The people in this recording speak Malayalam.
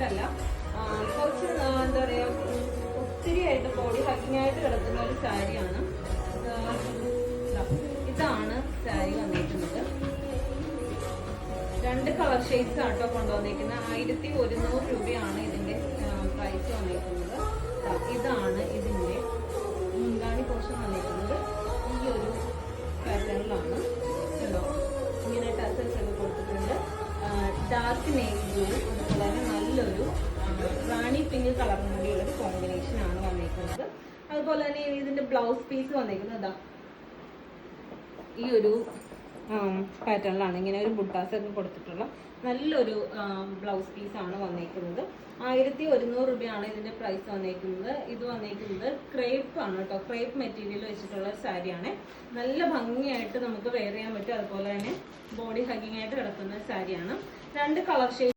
അല്ല, കുറച്ച് എന്താ പറയുക, ഒത്തിരി ആയിട്ട് ബോഡി ഹക്കിംഗ് ആയിട്ട് കിടക്കുന്ന ഒരു സാരിയാണ്. ഇതാണ് സാരി വന്നിരിക്കുന്നത്. 2 കളർ ഷെയ്ഡ്സ് ആട്ടോ കൊണ്ടുവന്നിരിക്കുന്നത്. 1100 രൂപയാണ് ഇതിന്റെ പ്രൈസ് വന്നിരിക്കുന്നത്. ഇതാണ് ഇതിന്റെ മുന്താണി പോർഷൻ വന്നിരിക്കുന്നത്. ഈ ഒരു പാറ്റേണിലാണ് കേട്ടോ. ഇങ്ങനെ ടസൽസ് ഒക്കെ കൊടുത്തിട്ടുണ്ട്. ഡാർക്ക് നേവി ബ്ലൂ, അതുപോലെ തന്നെ നല്ലൊരു റാണി പിങ്ക് കളറും കൂടിയുള്ള ഒരു കോമ്പിനേഷൻ ആണ് വന്നിരിക്കുന്നത്. അതുപോലെ തന്നെ ഇതിന്റെ ബ്ലൗസ് പീസ് വന്നിരിക്കുന്നത് ഈ ഒരു പാറ്റേണിലാണ്. ഇങ്ങനെ ഒരു ബുട്ടാസ് ഒക്കെ കൊടുത്തിട്ടുള്ള നല്ലൊരു ബ്ലൗസ് പീസ് ആണ് വന്നിരിക്കുന്നത്. 1100 രൂപയാണ് ഇതിന്റെ പ്രൈസ് വന്നിരിക്കുന്നത്. ഇത് വന്നിരിക്കുന്നത് ക്രേപ്പ് ആണ് കേട്ടോ. ക്രേപ്പ് മെറ്റീരിയൽ വെച്ചിട്ടുള്ള സാരിയാണ്. നല്ല ഭംഗിയായിട്ട് നമുക്ക് വെയർ ചെയ്യാൻ പറ്റും. അതുപോലെ തന്നെ ബോഡി ഹഗ്ഗിങ് ആയിട്ട് കിടക്കുന്ന സാരിയാണ്. 2 കളർ ഷെയ്ഡ്